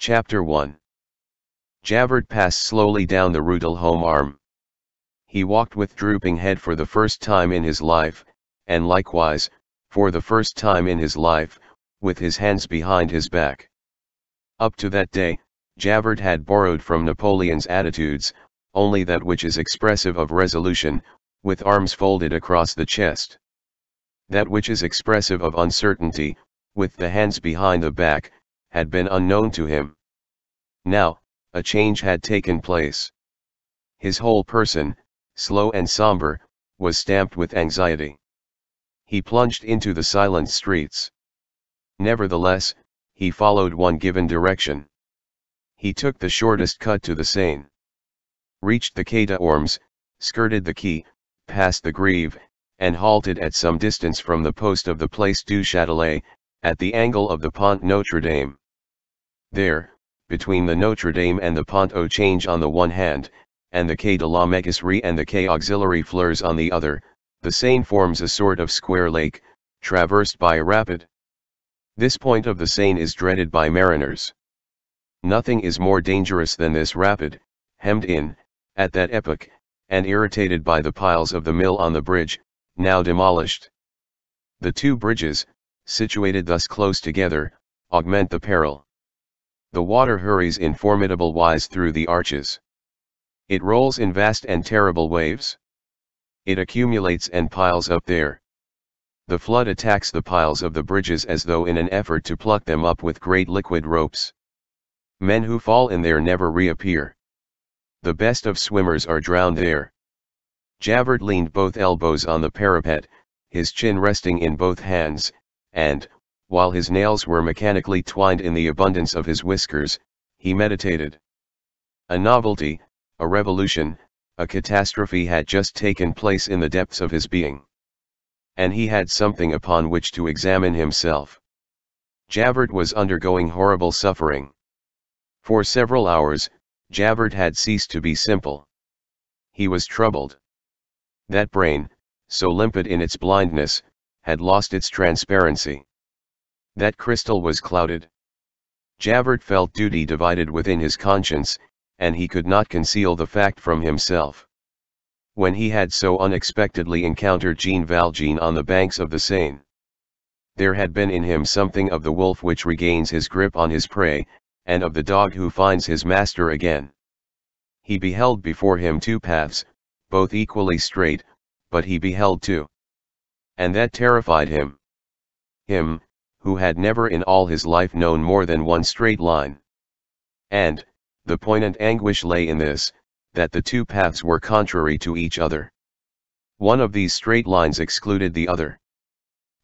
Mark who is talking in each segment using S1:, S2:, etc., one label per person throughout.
S1: Chapter 1. Javert passed slowly down the Rue del Homme Arme. He walked with drooping head for the first time in his life, and likewise, for the first time in his life, with his hands behind his back. Up to that day, Javert had borrowed from Napoleon's attitudes, only that which is expressive of resolution, with arms folded across the chest. That which is expressive of uncertainty, with the hands behind the back, had been unknown to him. Now, a change had taken place. His whole person, slow and somber, was stamped with anxiety. He plunged into the silent streets. Nevertheless, he followed one given direction. He took the shortest cut to the Seine. Reached the Quai d'Ormes, skirted the quay, passed the Grève, and halted at some distance from the post of the Place du Châtelet, at the angle of the Pont Notre Dame. There, between the Notre Dame and the Pont au Change on the one hand, and the Quai de la Mégisserie and the Quai Auxiliary Fleurs on the other, the Seine forms a sort of square lake, traversed by a rapid. This point of the Seine is dreaded by mariners. Nothing is more dangerous than this rapid, hemmed in, at that epoch, and irritated by the piles of the mill on the bridge, now demolished. The two bridges, situated thus close together, augment the peril. The water hurries in formidable wise through the arches. It rolls in vast and terrible waves. It accumulates and piles up there. The flood attacks the piles of the bridges as though in an effort to pluck them up with great liquid ropes. Men who fall in there never reappear. The best of swimmers are drowned there. Javert leaned both elbows on the parapet, his chin resting in both hands, and, while his nails were mechanically twined in the abundance of his whiskers, he meditated. A novelty, a revolution, a catastrophe had just taken place in the depths of his being. And he had something upon which to examine himself. Javert was undergoing horrible suffering. For several hours, Javert had ceased to be simple. He was troubled. That brain, so limpid in its blindness, had lost its transparency. That crystal was clouded. Javert felt duty divided within his conscience, and he could not conceal the fact from himself. When he had so unexpectedly encountered Jean Valjean on the banks of the Seine, there had been in him something of the wolf which regains his grip on his prey, and of the dog who finds his master again. He beheld before him two paths, both equally straight, but he beheld two. And that terrified him. Him, who had never in all his life known more than one straight line. And, the poignant anguish lay in this, that the two paths were contrary to each other. One of these straight lines excluded the other.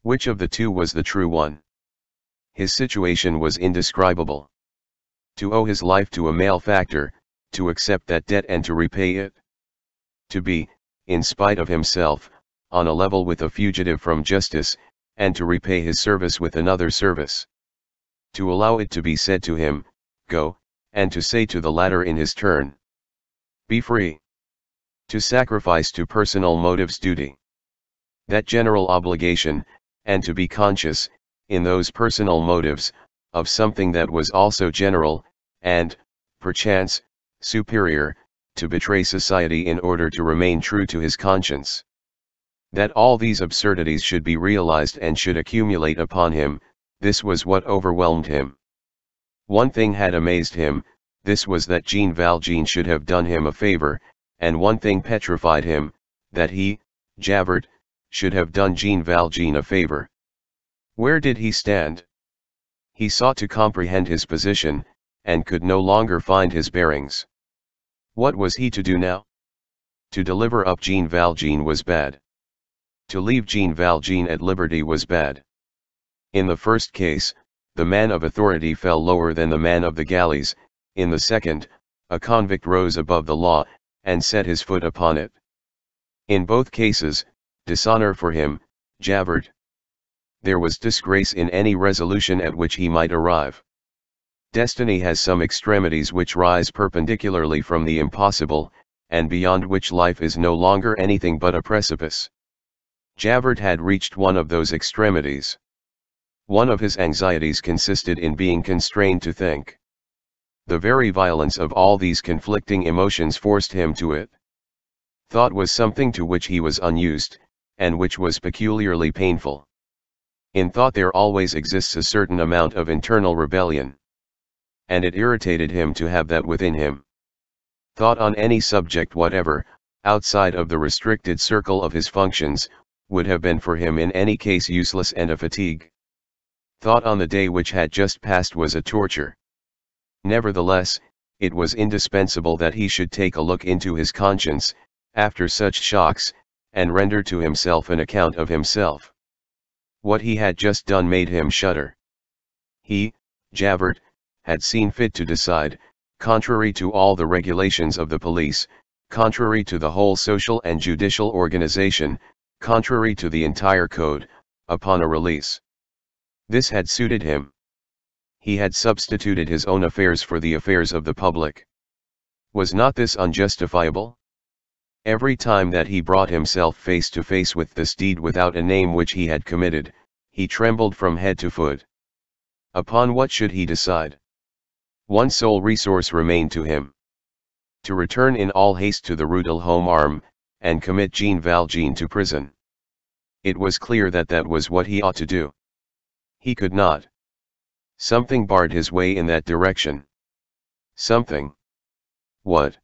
S1: Which of the two was the true one? His situation was indescribable. To owe his life to a malefactor, to accept that debt and to repay it. To be, in spite of himself, on a level with a fugitive from justice, and to repay his service with another service. To allow it to be said to him, "Go," and to say to the latter in his turn, "Be free." To sacrifice to personal motives duty. That general obligation, and to be conscious, in those personal motives, of something that was also general, and, perchance, superior, to betray society in order to remain true to his conscience. That all these absurdities should be realized and should accumulate upon him, this was what overwhelmed him. One thing had amazed him, this was that Jean Valjean should have done him a favor, and one thing petrified him, that he, Javert, should have done Jean Valjean a favor. Where did he stand? He sought to comprehend his position, and could no longer find his bearings. What was he to do now? To deliver up Jean Valjean was bad. To leave Jean Valjean at liberty was bad. In the first case, the man of authority fell lower than the man of the galleys, in the second, a convict rose above the law, and set his foot upon it. In both cases, dishonor for him, Javert. There was disgrace in any resolution at which he might arrive. Destiny has some extremities which rise perpendicularly from the impossible, and beyond which life is no longer anything but a precipice. Javert had reached one of those extremities. One of his anxieties consisted in being constrained to think. The very violence of all these conflicting emotions forced him to it. Thought was something to which he was unused, and which was peculiarly painful. In thought there always exists a certain amount of internal rebellion. And it irritated him to have that within him. Thought on any subject whatever, outside of the restricted circle of his functions, would have been for him in any case useless and a fatigue. Thought on the day which had just passed was a torture. Nevertheless, it was indispensable that he should take a look into his conscience, after such shocks, and render to himself an account of himself. What he had just done made him shudder. He, Javert, had seen fit to decide, contrary to all the regulations of the police, contrary to the whole social and judicial organization, contrary to the entire code, upon a release. This had suited him. He had substituted his own affairs for the affairs of the public. Was not this unjustifiable? Every time that he brought himself face to face with this deed without a name which he had committed, he trembled from head to foot. Upon what should he decide? One sole resource remained to him. To return in all haste to the Rue de l'Homme, and commit Jean Valjean to prison. It was clear that that was what he ought to do. He could not. Something barred his way in that direction. Something. What?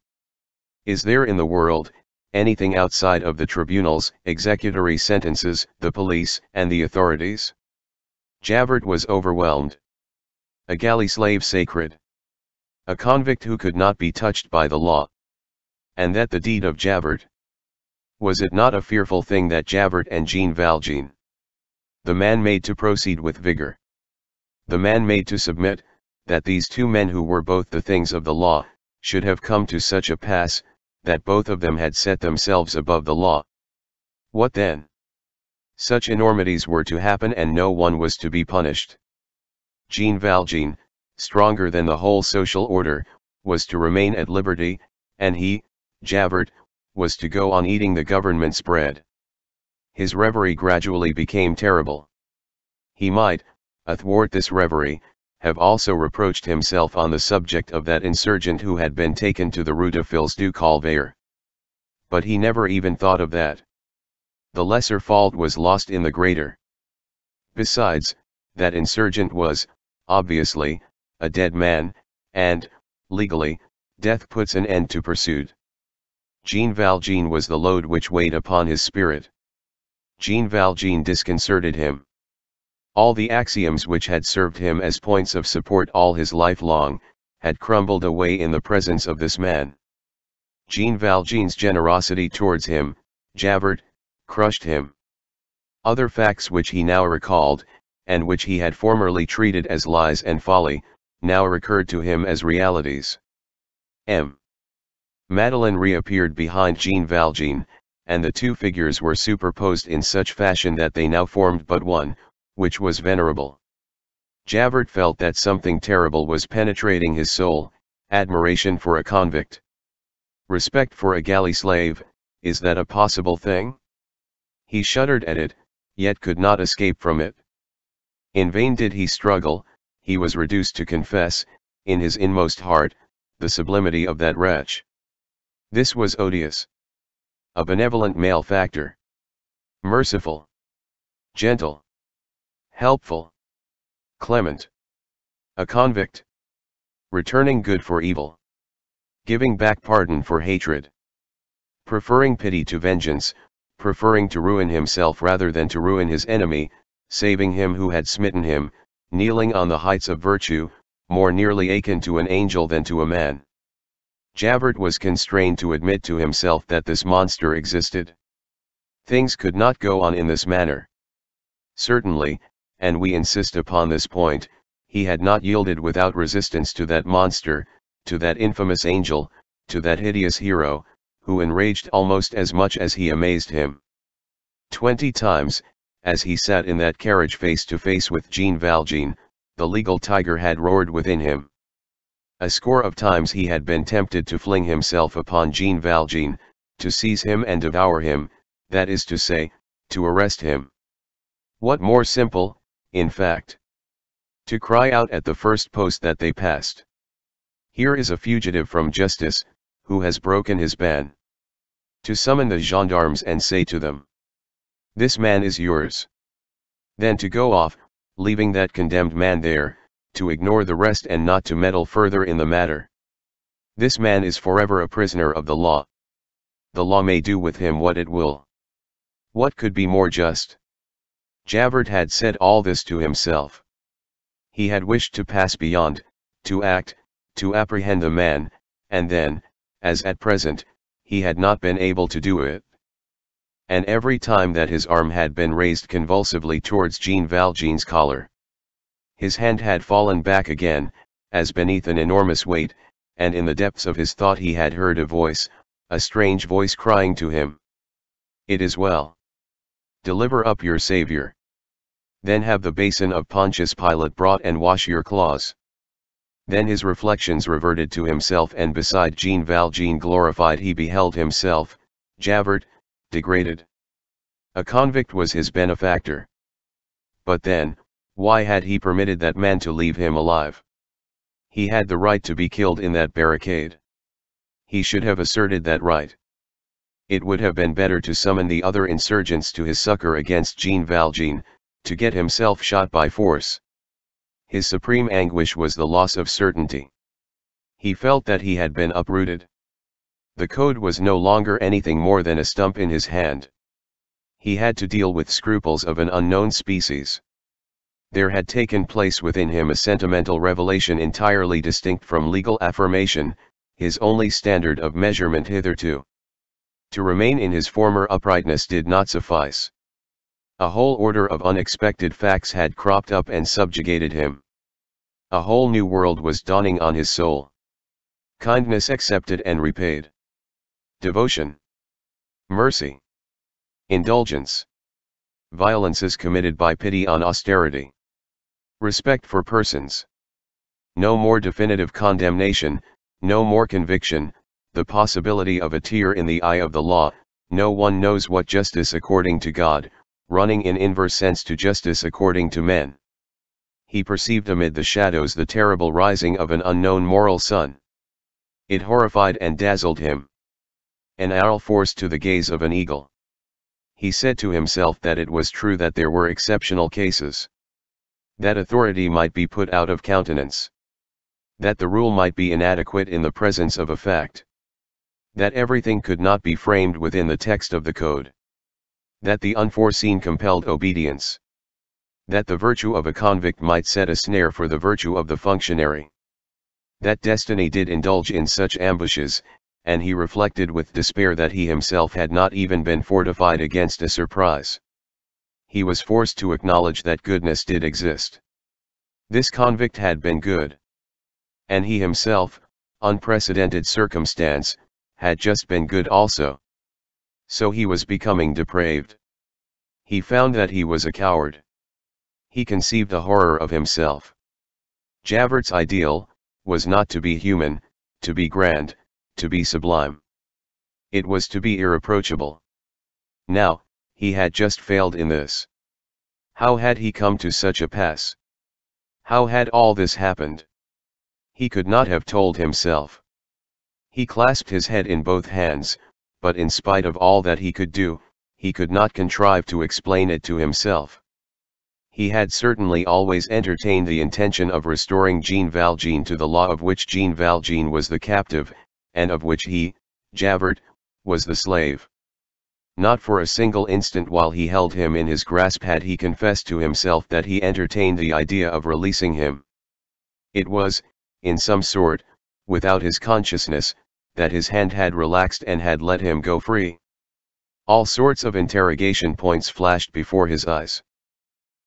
S1: Is there in the world anything outside of the tribunals, executory sentences, the police, and the authorities? Javert was overwhelmed. A galley slave sacred. A convict who could not be touched by the law. And that the deed of Javert. Was it not a fearful thing that Javert and Jean Valjean, the man made to proceed with vigor, the man made to submit, that these two men who were both the things of the law, should have come to such a pass, that both of them had set themselves above the law? What then? Such enormities were to happen and no one was to be punished. Jean Valjean, stronger than the whole social order, was to remain at liberty, and he, Javert, was to go on eating the government's bread. His reverie gradually became terrible. He might, athwart this reverie, have also reproached himself on the subject of that insurgent who had been taken to the Rue de Fils du Calvaire. But he never even thought of that. The lesser fault was lost in the greater. Besides, that insurgent was, obviously, a dead man, and, legally, death puts an end to pursuit. Jean Valjean was the load which weighed upon his spirit. Jean Valjean disconcerted him. All the axioms which had served him as points of support all his life long, had crumbled away in the presence of this man. Jean Valjean's generosity towards him, Javert, crushed him. Other facts which he now recalled, and which he had formerly treated as lies and folly, now recurred to him as realities. Madeleine reappeared behind Jean Valjean, and the two figures were superposed in such fashion that they now formed but one, which was venerable. Javert felt that something terrible was penetrating his soul, admiration for a convict. Respect for a galley slave, is that a possible thing? He shuddered at it, yet could not escape from it. In vain did he struggle, he was reduced to confess, in his inmost heart, the sublimity of that wretch. This was odious. A benevolent malefactor. Merciful. Gentle. Helpful. Clement. A convict. Returning good for evil. Giving back pardon for hatred. Preferring pity to vengeance, preferring to ruin himself rather than to ruin his enemy, saving him who had smitten him, kneeling on the heights of virtue, more nearly akin to an angel than to a man. Javert was constrained to admit to himself that this monster existed. Things could not go on in this manner. Certainly, and we insist upon this point, he had not yielded without resistance to that monster, to that infamous angel, to that hideous hero, who enraged almost as much as he amazed him. 20 times, as he sat in that carriage face to face with Jean Valjean, the legal tiger had roared within him. A score of times he had been tempted to fling himself upon Jean Valjean, to seize him and devour him, that is to say, to arrest him. What more simple, in fact? To cry out at the first post that they passed. Here is a fugitive from justice, who has broken his ban. To summon the gendarmes and say to them, "This man is yours." Then to go off, leaving that condemned man there, to ignore the rest and not to meddle further in the matter. This man is forever a prisoner of the law. The law may do with him what it will. What could be more just? Javert had said all this to himself. He had wished to pass beyond, to act, to apprehend the man, and then, as at present, he had not been able to do it. And every time that his arm had been raised convulsively towards Jean Valjean's collar, his hand had fallen back again, as beneath an enormous weight, and in the depths of his thought he had heard a voice, a strange voice crying to him, "It is well. Deliver up your Savior. Then have the basin of Pontius Pilate brought and wash your claws." Then his reflections reverted to himself, and beside Jean Valjean glorified he beheld himself, Javert, degraded. A convict was his benefactor. But then, why had he permitted that man to leave him alive? He had the right to be killed in that barricade. He should have asserted that right. It would have been better to summon the other insurgents to his succor against Jean Valjean, to get himself shot by force. His supreme anguish was the loss of certainty. He felt that he had been uprooted. The code was no longer anything more than a stump in his hand. He had to deal with scruples of an unknown species. There had taken place within him a sentimental revelation entirely distinct from legal affirmation, his only standard of measurement hitherto. To remain in his former uprightness did not suffice. A whole order of unexpected facts had cropped up and subjugated him. A whole new world was dawning on his soul. Kindness accepted and repaid. Devotion. Mercy. Indulgence. Violences committed by pity on austerity. Respect for persons. No more definitive condemnation, no more conviction, the possibility of a tear in the eye of the law. No one knows what justice according to God, running in inverse sense to justice according to men. He perceived amid the shadows the terrible rising of an unknown moral sun. It horrified and dazzled him. An owl forced to the gaze of an eagle. He said to himself that it was true that there were exceptional cases. That authority might be put out of countenance. That the rule might be inadequate in the presence of a fact. That everything could not be framed within the text of the code. That the unforeseen compelled obedience. That the virtue of a convict might set a snare for the virtue of the functionary. That destiny did indulge in such ambushes, and he reflected with despair that he himself had not even been fortified against a surprise. He was forced to acknowledge that goodness did exist. This convict had been good. And he himself, unprecedented circumstance, had just been good also. So he was becoming depraved. He found that he was a coward. He conceived a horror of himself. Javert's ideal was not to be human, to be grand, to be sublime. It was to be irreproachable. Now, he had just failed in this. How had he come to such a pass? How had all this happened? He could not have told himself. He clasped his head in both hands, but in spite of all that he could do, he could not contrive to explain it to himself. He had certainly always entertained the intention of restoring Jean Valjean to the law of which Jean Valjean was the captive, and of which he, Javert, was the slave. Not for a single instant while he held him in his grasp had he confessed to himself that he entertained the idea of releasing him. It was, in some sort, without his consciousness, that his hand had relaxed and had let him go free. All sorts of interrogation points flashed before his eyes.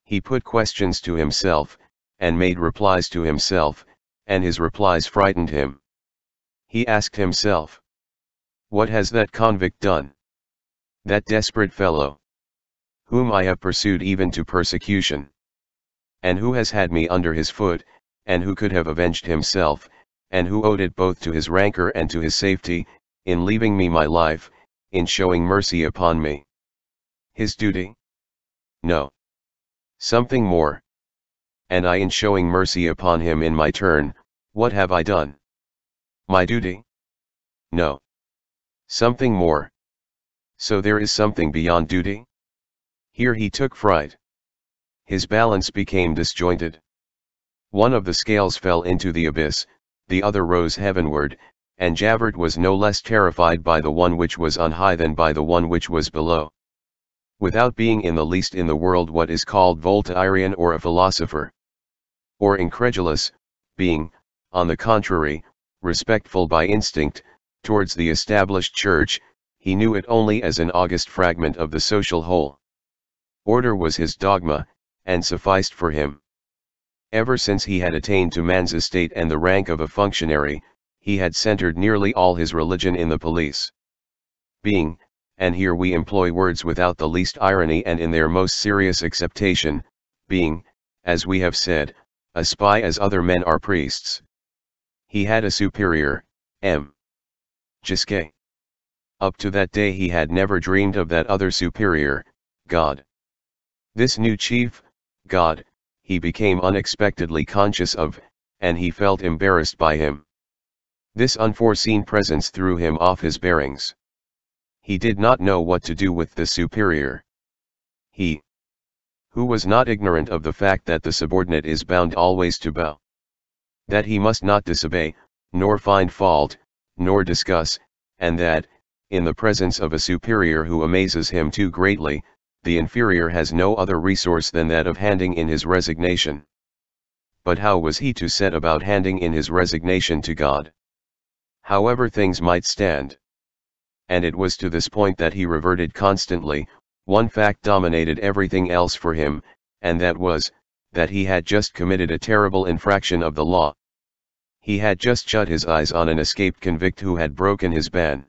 S1: He put questions to himself, and made replies to himself, and his replies frightened him. He asked himself, "What has that convict done? That desperate fellow, whom I have pursued even to persecution? And who has had me under his foot, and who could have avenged himself, and who owed it both to his rancor and to his safety, in leaving me my life, in showing mercy upon me? His duty? No. Something more. And I in showing mercy upon him in my turn, what have I done? My duty? No. Something more. So there is something beyond duty? Here he took fright. His balance became disjointed. One of the scales fell into the abyss, the other rose heavenward, and Javert was no less terrified by the one which was on high than by the one which was below. Without being in the least in the world what is called Voltairian or a philosopher, or incredulous, being, on the contrary, respectful by instinct, towards the established church, he knew it only as an august fragment of the social whole. Order was his dogma, and sufficed for him. Ever since he had attained to man's estate and the rank of a functionary, he had centered nearly all his religion in the police. Being, and here we employ words without the least irony and in their most serious acceptation, being, as we have said, a spy as other men are priests. He had a superior, M. Gisquet. Up to that day he had never dreamed of that other superior, God. This new chief, God, he became unexpectedly conscious of, and he felt embarrassed by him. This unforeseen presence threw him off his bearings. He did not know what to do with the superior. He, who was not ignorant of the fact that the subordinate is bound always to bow, that he must not disobey, nor find fault, nor discuss, and that, in the presence of a superior who amazes him too greatly, the inferior has no other resource than that of handing in his resignation. But how was he to set about handing in his resignation to God? However things might stand. And it was to this point that he reverted constantly. One fact dominated everything else for him, and that was, that he had just committed a terrible infraction of the law. He had just shut his eyes on an escaped convict who had broken his ban.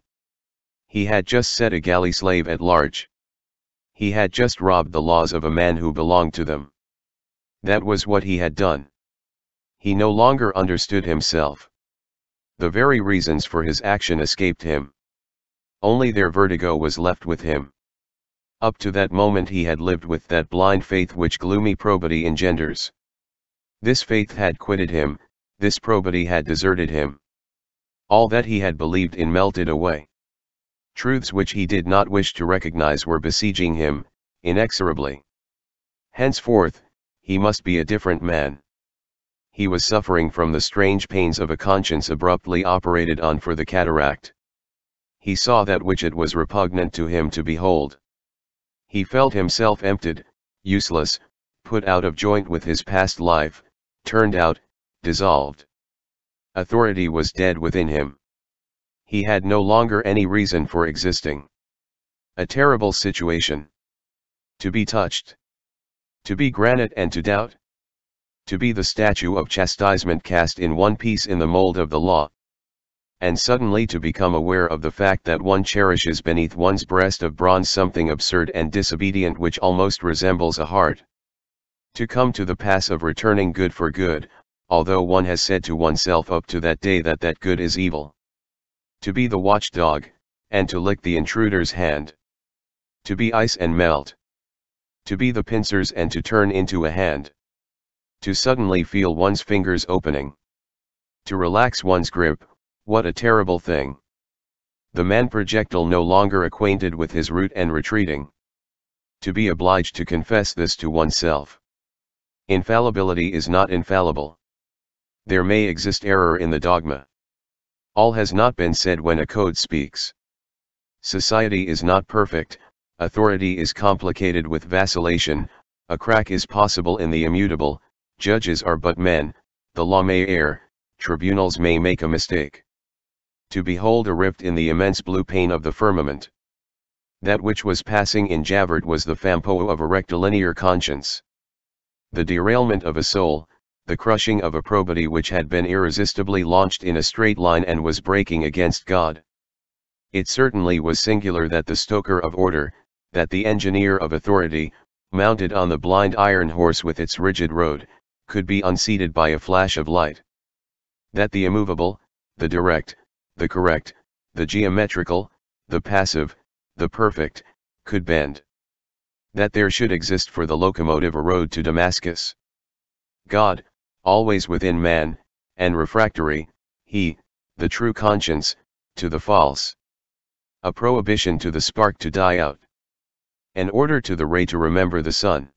S1: He had just set a galley slave at large. He had just robbed the laws of a man who belonged to them. That was what he had done. He no longer understood himself. The very reasons for his action escaped him. Only their vertigo was left with him. Up to that moment he had lived with that blind faith which gloomy probity engenders. This faith had quitted him, this probity had deserted him. All that he had believed in melted away. Truths which he did not wish to recognize were besieging him, inexorably. Henceforth, he must be a different man. He was suffering from the strange pains of a conscience abruptly operated on for the cataract. He saw that which it was repugnant to him to behold. He felt himself emptied, useless, put out of joint with his past life, turned out, dissolved. Authority was dead within him. He had no longer any reason for existing. A terrible situation. To be touched. To be granite and to doubt. To be the statue of chastisement cast in one piece in the mold of the law. And suddenly to become aware of the fact that one cherishes beneath one's breast of bronze something absurd and disobedient which almost resembles a heart. To come to the pass of returning good for good, although one has said to oneself up to that day that that good is evil. To be the watchdog, and to lick the intruder's hand. To be ice and melt. To be the pincers and to turn into a hand. To suddenly feel one's fingers opening. To relax one's grip, what a terrible thing. The man projectile no longer acquainted with his route and retreating. To be obliged to confess this to oneself. Infallibility is not infallible. There may exist error in the dogma. All has not been said when a code speaks. Society is not perfect, authority is complicated with vacillation, a crack is possible in the immutable, judges are but men, the law may err, tribunals may make a mistake. To behold a rift in the immense blue pane of the firmament. That which was passing in Javert was the fampoux of a rectilinear conscience. The derailment of a soul, the crushing of a probity which had been irresistibly launched in a straight line and was breaking against God. It certainly was singular that the stoker of order, that the engineer of authority, mounted on the blind iron horse with its rigid road, could be unseated by a flash of light. That the immovable, the direct, the correct, the geometrical, the passive, the perfect, could bend. That there should exist for the locomotive a road to Damascus. God, always within man, and refractory, he, the true conscience, to the false. A prohibition to the spark to die out. An order to the ray to remember the sun.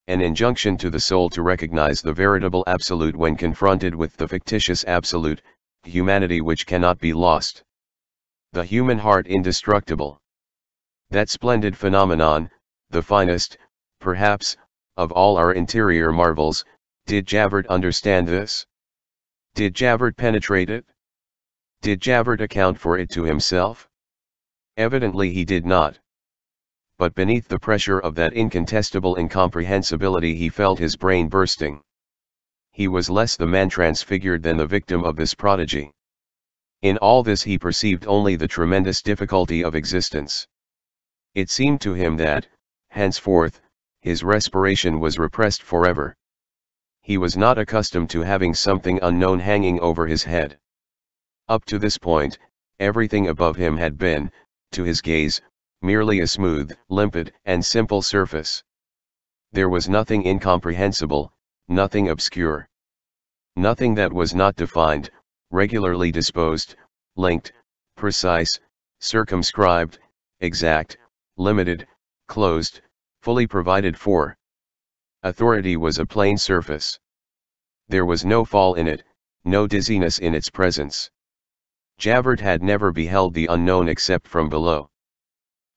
S1: An injunction to the soul to recognize the veritable absolute when confronted with the fictitious absolute, humanity which cannot be lost. The human heart indestructible. That splendid phenomenon, the finest, perhaps, of all our interior marvels. Did Javert understand this? Did Javert penetrate it? Did Javert account for it to himself? Evidently he did not. But beneath the pressure of that incontestable incomprehensibility he felt his brain bursting. He was less the man transfigured than the victim of this prodigy. In all this he perceived only the tremendous difficulty of existence. It seemed to him that, henceforth, his respiration was repressed forever. He was not accustomed to having something unknown hanging over his head. Up to this point, everything above him had been, to his gaze, merely a smooth, limpid, and simple surface. There was nothing incomprehensible, nothing obscure. Nothing that was not defined, regularly disposed, linked, precise, circumscribed, exact, limited, closed, fully provided for. Authority was a plain surface. There was no fall in it, no dizziness in its presence. Javert had never beheld the unknown except from below.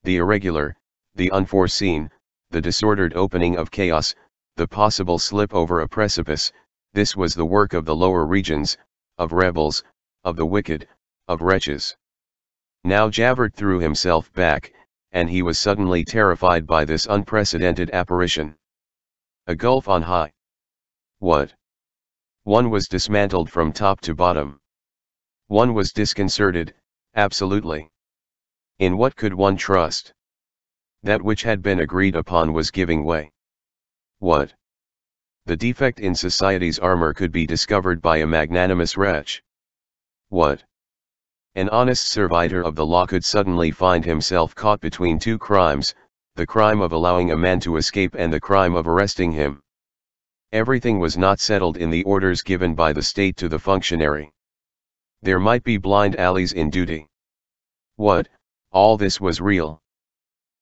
S1: The irregular, the unforeseen, the disordered opening of chaos, the possible slip over a precipice, this was the work of the lower regions, of rebels, of the wicked, of wretches. Now Javert threw himself back, and he was suddenly terrified by this unprecedented apparition. A gulf on high. What? One was dismantled from top to bottom. One was disconcerted, absolutely. In what could one trust? That which had been agreed upon was giving way. What? The defect in society's armor could be discovered by a magnanimous wretch. What? An honest servitor of the law could suddenly find himself caught between two crimes, the crime of allowing a man to escape and the crime of arresting him. Everything was not settled in the orders given by the state to the functionary. There might be blind alleys in duty. What, all this was real?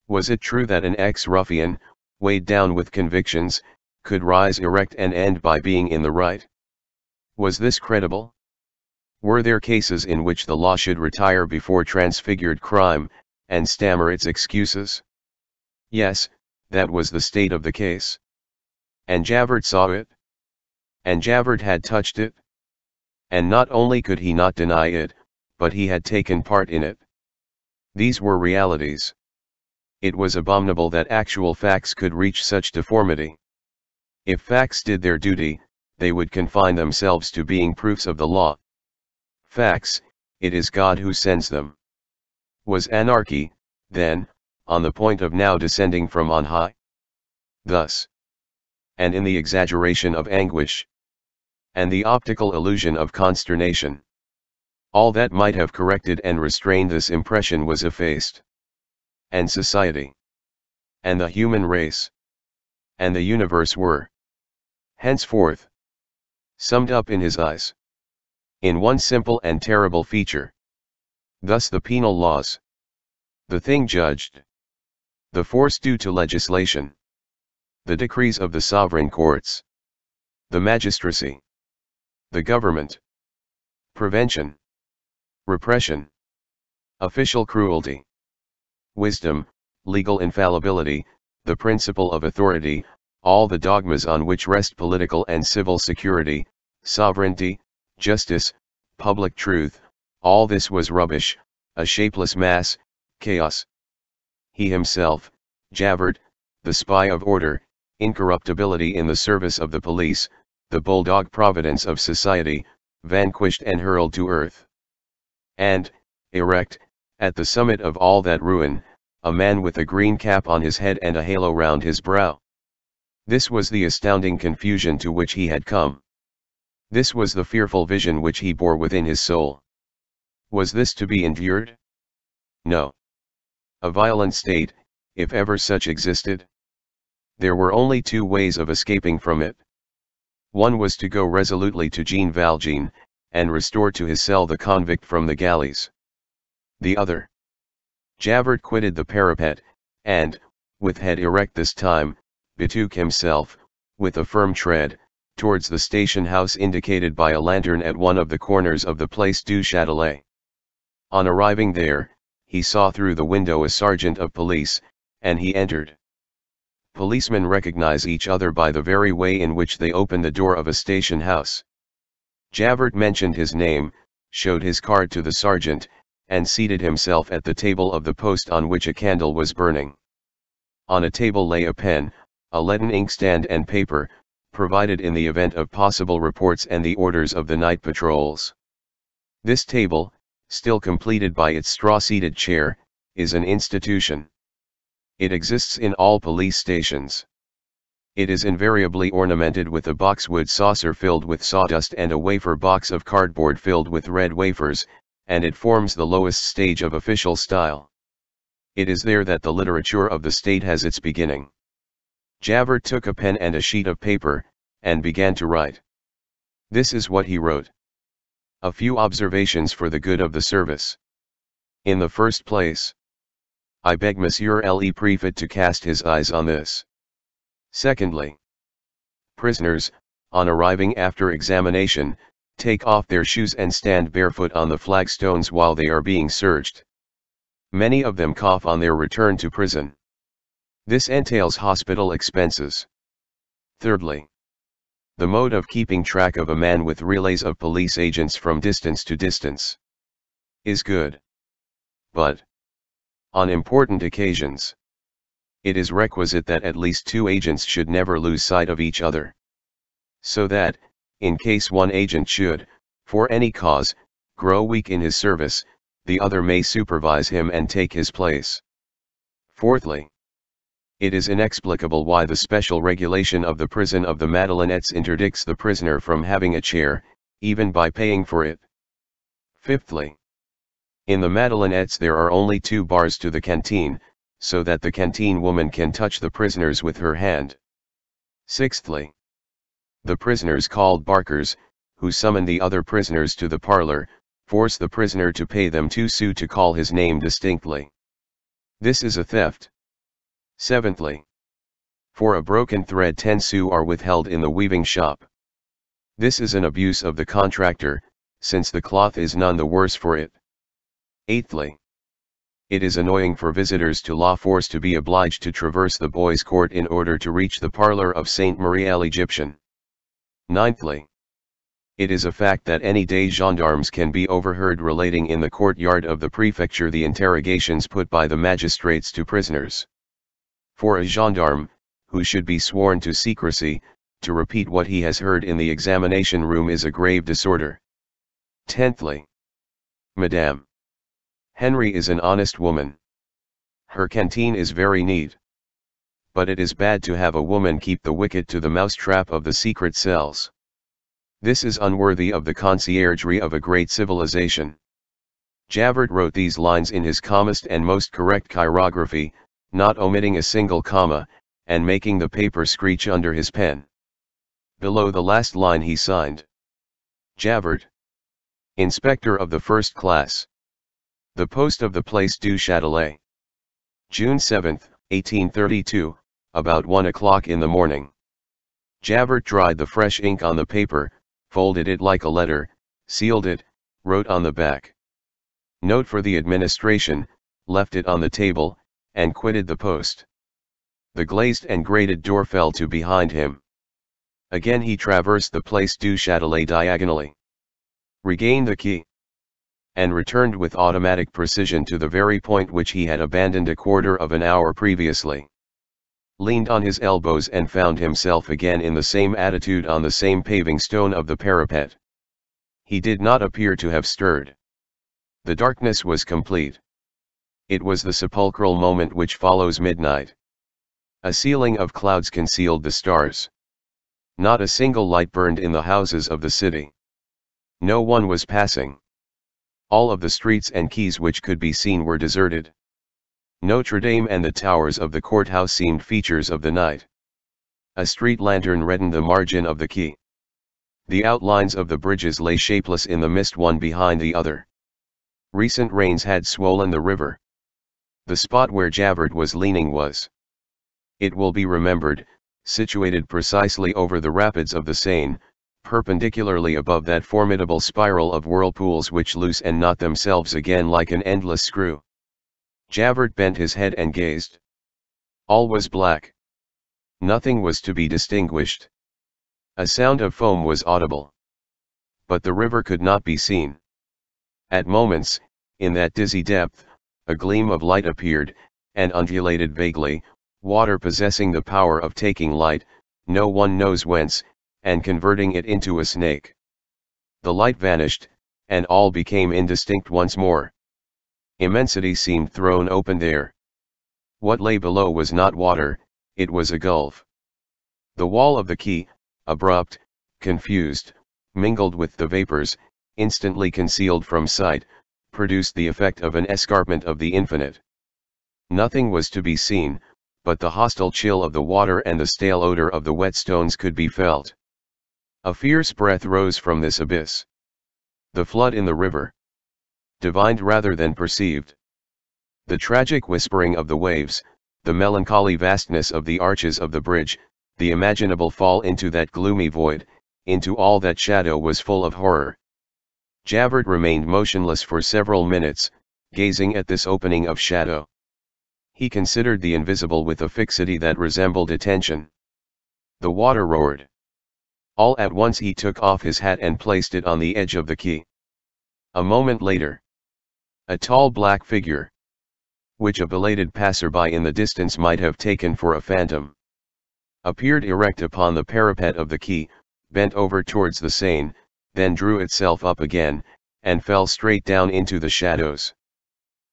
S1: Was it true that an ex-ruffian, weighed down with convictions, could rise erect and end by being in the right? Was this credible? Were there cases in which the law should retire before transfigured crime, and stammer its excuses? Yes, that was the state of the case. And Javert saw it. And Javert had touched it. And not only could he not deny it, but he had taken part in it. These were realities. It was abominable that actual facts could reach such deformity. If facts did their duty, they would confine themselves to being proofs of the law. Facts, it is God who sends them. Was anarchy, then, on the point of now descending from on high? Thus. And in the exaggeration of anguish, and the optical illusion of consternation, all that might have corrected and restrained this impression was effaced. And society, and the human race, and the universe were, henceforth, summed up in his eyes, in one simple and terrible feature. Thus the penal laws, the thing judged, the force due to legislation, the decrees of the sovereign courts, the magistracy, the government, prevention, repression, official cruelty, wisdom, legal infallibility, the principle of authority, all the dogmas on which rest political and civil security, sovereignty, justice, public truth, all this was rubbish, a shapeless mass, chaos. He himself, Javert, the spy of order, incorruptibility in the service of the police, the bulldog providence of society, vanquished and hurled to earth. And, erect, at the summit of all that ruin, a man with a green cap on his head and a halo round his brow. This was the astounding confusion to which he had come. This was the fearful vision which he bore within his soul. Was this to be endured? No. A violent state, if ever such existed. There were only two ways of escaping from it. One was to go resolutely to Jean Valjean, and restore to his cell the convict from the galleys. The other. Javert quitted the parapet, and, with head erect this time, betook himself, with a firm tread, towards the station house indicated by a lantern at one of the corners of the Place du Châtelet. On arriving there, he saw through the window a sergeant of police, and he entered. Policemen recognize each other by the very way in which they open the door of a station house. Javert mentioned his name, showed his card to the sergeant, and seated himself at the table of the post on which a candle was burning. On a table lay a pen, a leaden inkstand and paper, provided in the event of possible reports and the orders of the night patrols. This table, still completed by its straw-seated chair, is an institution. It exists in all police stations. It is invariably ornamented with a boxwood saucer filled with sawdust and a wafer box of cardboard filled with red wafers, and it forms the lowest stage of official style. It is there that the literature of the state has its beginning. Javert took a pen and a sheet of paper, and began to write. This is what he wrote. A few observations for the good of the service. In the first place, I beg Monsieur le Préfet to cast his eyes on this. Secondly, prisoners, on arriving after examination, take off their shoes and stand barefoot on the flagstones while they are being searched. Many of them cough on their return to prison. This entails hospital expenses. Thirdly, the mode of keeping track of a man with relays of police agents from distance to distance is good. But, on important occasions, it is requisite that at least two agents should never lose sight of each other. So that, in case one agent should, for any cause, grow weak in his service, the other may supervise him and take his place. Fourthly, it is inexplicable why the special regulation of the prison of the Madeleines interdicts the prisoner from having a chair, even by paying for it. Fifthly, in the Madeleines there are only 2 bars to the canteen, so that the canteen woman can touch the prisoners with her hand. Sixthly, the prisoners called barkers, who summon the other prisoners to the parlor, force the prisoner to pay them 2 sous to call his name distinctly. This is a theft. Seventhly, for a broken thread 10 sous are withheld in the weaving shop. This is an abuse of the contractor, since the cloth is none the worse for it. Eighthly, it is annoying for visitors to La Force to be obliged to traverse the boys' court in order to reach the parlor of Saint Marie l'Egyptian. Ninthly, it is a fact that any day gendarmes can be overheard relating in the courtyard of the prefecture the interrogations put by the magistrates to prisoners. For a gendarme, who should be sworn to secrecy, to repeat what he has heard in the examination room is a grave disorder. Tenthly, Madame Henry is an honest woman. Her canteen is very neat. But it is bad to have a woman keep the wicket to the mousetrap of the secret cells. This is unworthy of the conciergerie of a great civilization. Javert wrote these lines in his calmest and most correct chirography, not omitting a single comma, and making the paper screech under his pen. Below the last line he signed. Javert, Inspector of the First Class. The Post of the Place du Châtelet. June 7, 1832, about 1 o'clock in the morning. Javert dried the fresh ink on the paper, folded it like a letter, sealed it, wrote on the back. Note for the administration, left it on the table, and quitted the post. The glazed and grated door fell to behind him. Again he traversed the Place du Châtelet diagonally. Regained the key. And returned with automatic precision to the very point which he had abandoned a quarter of an hour previously. Leaned on his elbows and found himself again in the same attitude on the same paving stone of the parapet. He did not appear to have stirred. The darkness was complete. It was the sepulchral moment which follows midnight. A ceiling of clouds concealed the stars. Not a single light burned in the houses of the city. No one was passing. All of the streets and quays which could be seen were deserted. Notre Dame and the towers of the courthouse seemed features of the night. A street lantern reddened the margin of the quay. The outlines of the bridges lay shapeless in the mist one behind the other. Recent rains had swollen the river. The spot where Javert was leaning was, it will be remembered, situated precisely over the rapids of the Seine, perpendicularly above that formidable spiral of whirlpools which loose and knot themselves again like an endless screw. Javert bent his head and gazed. All was black. Nothing was to be distinguished. A sound of foam was audible. But the river could not be seen. At moments, in that dizzy depth, a gleam of light appeared, and undulated vaguely, water possessing the power of taking light, no one knows whence, and converting it into a snake. The light vanished, and all became indistinct once more. Immensity seemed thrown open there. What lay below was not water, it was a gulf. The wall of the quay, abrupt, confused, mingled with the vapors, instantly concealed from sight, produced the effect of an escarpment of the infinite. Nothing was to be seen, but the hostile chill of the water and the stale odor of the wet stones could be felt. A fierce breath rose from this abyss. The flood in the river. Divined rather than perceived. The tragic whispering of the waves, the melancholy vastness of the arches of the bridge, the imaginable fall into that gloomy void, into all that shadow was full of horror. Javert remained motionless for several minutes, gazing at this opening of shadow. He considered the invisible with a fixity that resembled attention. The water roared. All at once he took off his hat and placed it on the edge of the quay. A moment later, a tall black figure, which a belated passer-by in the distance might have taken for a phantom, appeared erect upon the parapet of the quay, bent over towards the Seine, then drew itself up again, and fell straight down into the shadows.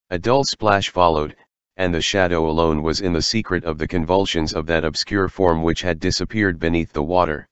S1: A dull splash followed, and the shadow alone was in the secret of the convulsions of that obscure form which had disappeared beneath the water.